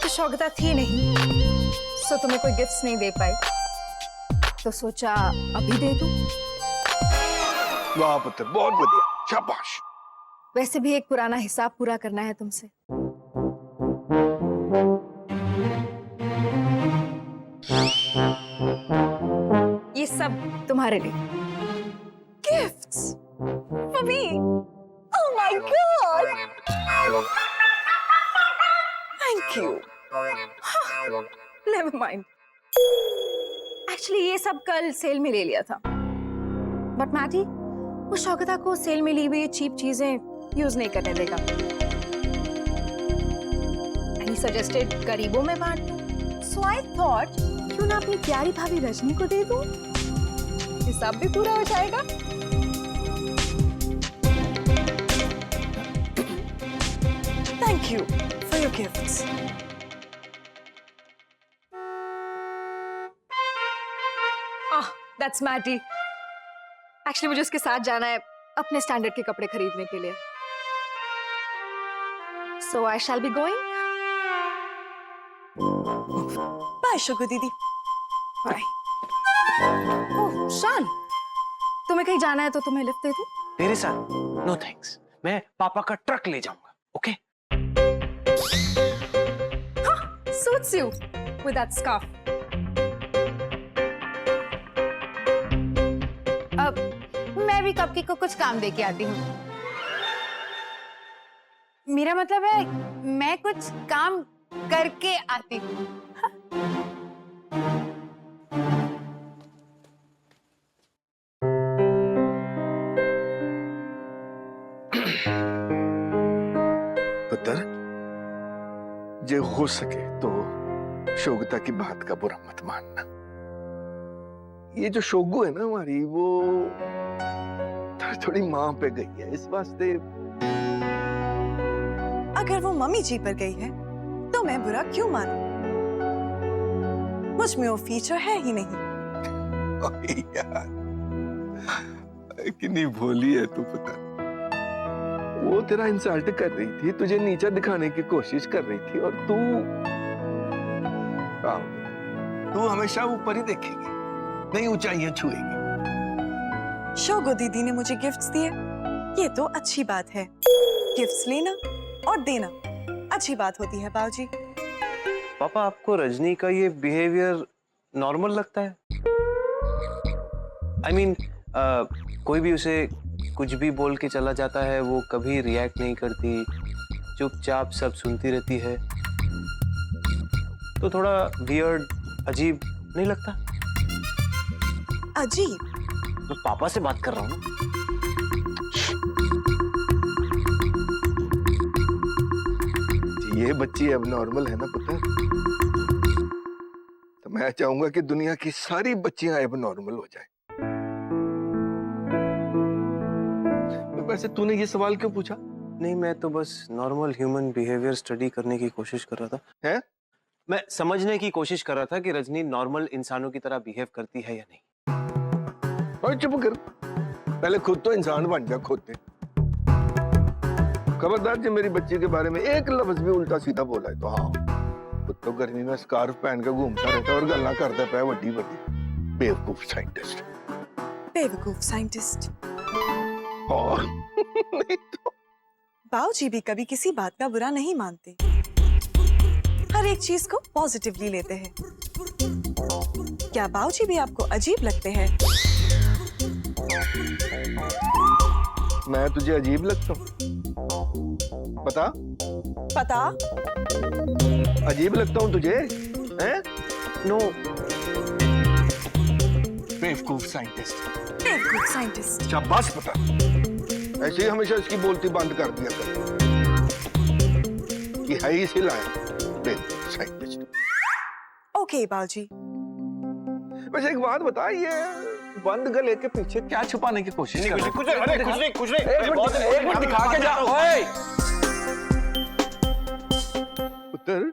शौकता थी नहीं, सो तुम्हें कोई गिफ्ट्स नहीं दे पाई, तो सोचा अभी दे दूं। वाह पुत्र, बहुत बढ़िया, शाबाश। वैसे भी एक पुराना हिसाब पूरा करना है तुमसे। ये सब तुम्हारे लिए gifts for me. Oh my God, thank you. Never mind, actually ये सब कल सेल में ले लिया था, बट मैटी वो शौकता को सेल में ली हुई चीप चीजें यूज नहीं करने देगा। And he suggested गरीबों में बांट दूं। So I thought क्यों ना अपनी प्यारी भाभी रजनी को दे दूं, हिसाब भी पूरा हो जाएगा। Thank you for your gifts. That's Matty. Actually मुझे उसके साथ जाना है अपने स्टैंडर्ड के कपड़े खरीदने के लिए। So I shall be going. Bye, Shugu दीदी। Bye. Oh, शान, तुम्हें कहीं जाना है तो तुम्हें लिफ्ट दे दूं? तेरे साथ? नो थैंक्स, मैं पापा का ट्रक ले जाऊंगा, ओके? हाँ, suits you with that scarf. मैं भी कपकी को कुछ काम दे के आती हूँ। मेरा मतलब है मैं कुछ काम करके आती हूँ। पुत्र, जे हो सके तो शोगता की बात का बुरा मत मानना। ये जो शोगू है ना हमारी, वो थोड़ी माँ पे गई है, इस वास्ते। अगर वो मम्मी जी पर गई है तो मैं बुरा क्यों मानूं? मुझ में वो फीचर है ही नहीं। यार, कितनी भोली है तू पुत्र। वो तेरा इंसल्ट कर रही थी, तुझे नीचा दिखाने की कोशिश कर रही थी, और तू हमेशा ऊपर ही देखेगी, नहीं ऊंचाइयां छुएगी। शोगो दीदी ने मुझे गिफ्ट्स दिए, ये तो अच्छी बात है। गिफ्ट्स लेना और देना अच्छी बात होती है बाबूजी। पापा, आपको रजनी का ये बिहेवियर नॉर्मल लगता है? I mean, कोई भी उसे कुछ भी बोल के चला जाता है, वो कभी रिएक्ट नहीं करती, चुपचाप सब सुनती रहती है, तो थोड़ा वियर्ड, अजीब नहीं लगता? अजीब? मैं पापा से बात कर रहा हूँ ना। ये बच्ची अब नॉर्मल है ना पुत्र, तो मैं चाहूंगा कि दुनिया की सारी बच्चियां अब नॉर्मल हो जाए। वैसे तूने ये सवाल क्यों पूछा? नहीं, मैं तो बस नॉर्मल ह्यूमन बिहेवियर स्टडी करने की कोशिश कर रहा था। है? मैं समझने की कोशिश कर रहा था कि रजनी नॉर्मल इंसानों की तरह बिहेव करती है या नहीं। और चुप कर, पहले खुद तो इंसान बन जा खुद। खबरदार जो मेरी बच्ची के बारे में एक लफ्ज भी उल्टा सीधा बोला है तो हाँ, खुद तो गर्मी में स्कार्फ पहन के घूमता रहता और गल्ला करता है वड्डी वड्डी। बेवकूफ साइंटिस्ट। बेवकूफ साइंटिस्ट। और नहीं तो बाबूजी भी कभी किसी बात का बुरा नहीं मानते, हर एक चीज को पॉजिटिवली लेते हैं। क्या बाबूजी भी आपको अजीब लगते हैं? मैं तुझे अजीब लगता हूँ? पता? अजीब लगता हूँ तुझे? हैं? नो। बेवकूफ साइंटिस्ट। बेवकूफ साइंटिस्ट। शाबाश पता। ऐसे ही हमेशा इसकी बोलती बंद कर दिया कर। ये है ही इसी लायक बेवकूफ साइंटिस्ट। ओके बाबूजी। वैसे एक बात बता, ये बंद गले के पीछे क्या छुपाने की कोशिश कर रही है? कुछ नहीं। एक मिनट दिखा के जा। ओए पुत्र,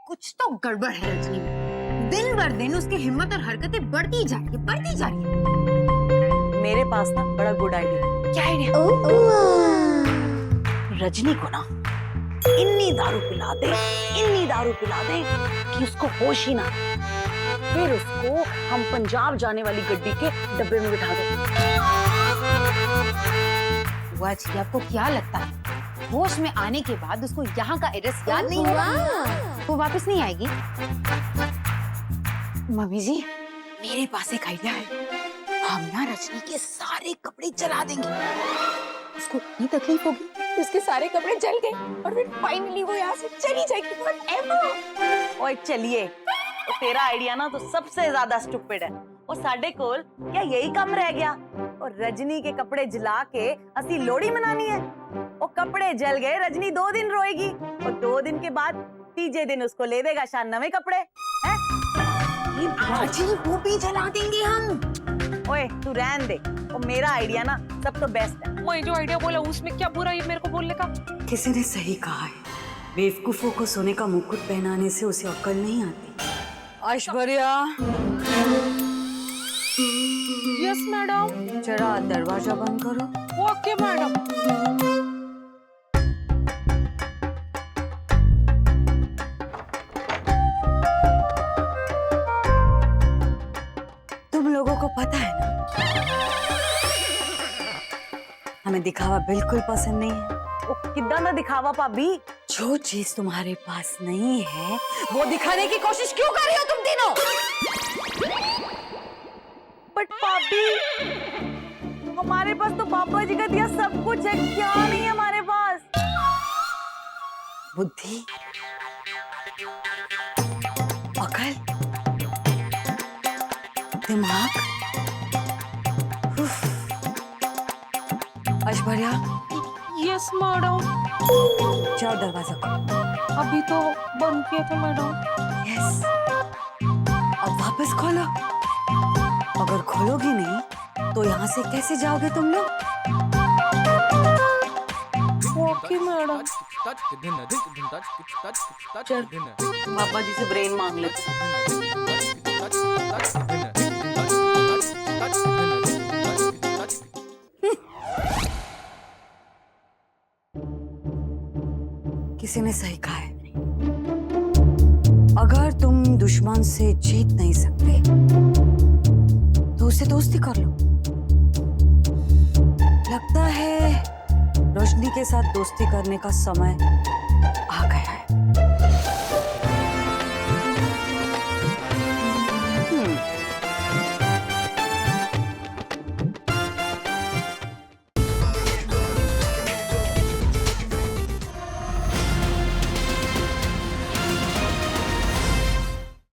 कुछ तो गड़बड़ है रजनी में। दिन भर दिन उसकी हिम्मत और हरकतें बढ़ती जा रही है। मेरे पास ना बड़ा गुड आइडिया। क्या आइडिया? रजनी को ना इन्नी दारू पिला दे, इन्नी दारू पिला दे कि उसको होश ही ना आए। फिर उसको हम पंजाब जाने वाली गड्डी के डब्बे में बिठा दें। बुआ जी आपको क्या लगता है होश में आने के बाद उसको यहाँ का एड्रेस याद नहीं हुआ, वो वापस नहीं आएगी? मम्मी जी मेरे पास एक आइडिया है, हम ना रजनी के सारे कपड़े जला देंगे, उसको इतनी तकलीफ होगी उसके सारे कपड़े जल गए और फिर फाइनली वो यहाँ से चली जाएगी forever। ओए चलिए, तो तेरा आइडिया ना तो सबसे ज्यादा स्टूपिड है। और साडे कोल क्या यही काम रह गया? और रजनी के कपड़े जला के असी लोहड़ी मनानी है। और कपड़े जल गए, रजनी 2 दिन रोएगी और 2 दिन के बाद तीजे दिन उसको ले देगा शान नवे कपड़े हैं? जी वो भी जला देंगे हम। ओए तू रहन दे, और मेरा आइडिया ना सब तो बेस्ट है। मैं जो आइडिया बोला उसमें क्या बुरा है मेरे को बोलने का? किसी ने सही कहा है, बेवकूफों को सोने का मुकुट पहनाने से उसे अक्ल नहीं आती। Aishwarya, yes madam. जरा दरवाजा बंद करो। Okay madam. तुम लोगों को पता है ना, हमें दिखावा बिल्कुल पसंद नहीं है। ओ कितना ना दिखावा भाभी। जो चीज तुम्हारे पास नहीं है वो दिखाने की कोशिश क्यों कर रही हो तुम तीनों? बट भाभी हमारे पास तो पापा जी का दिया सब कुछ है, क्या नहीं है हमारे पास? बुद्धि, अकल, दिमाग। उफ। Aishwarya, yes madam. जाओ दरवाजा खोलो। अभी तो बंद किया था मैडम। यस, अब वापस खोलो। अगर खोलोगी नहीं तो यहाँ से कैसे जाओगे तुम लोग? Okay madam. चल पापा जी से ब्रेन मांग लेते। किसी ने सही कहा है, अगर तुम दुश्मन से जीत नहीं सकते तो उससे दोस्ती कर लो। लगता है रोशनी के साथ दोस्ती करने का समय आ गया है।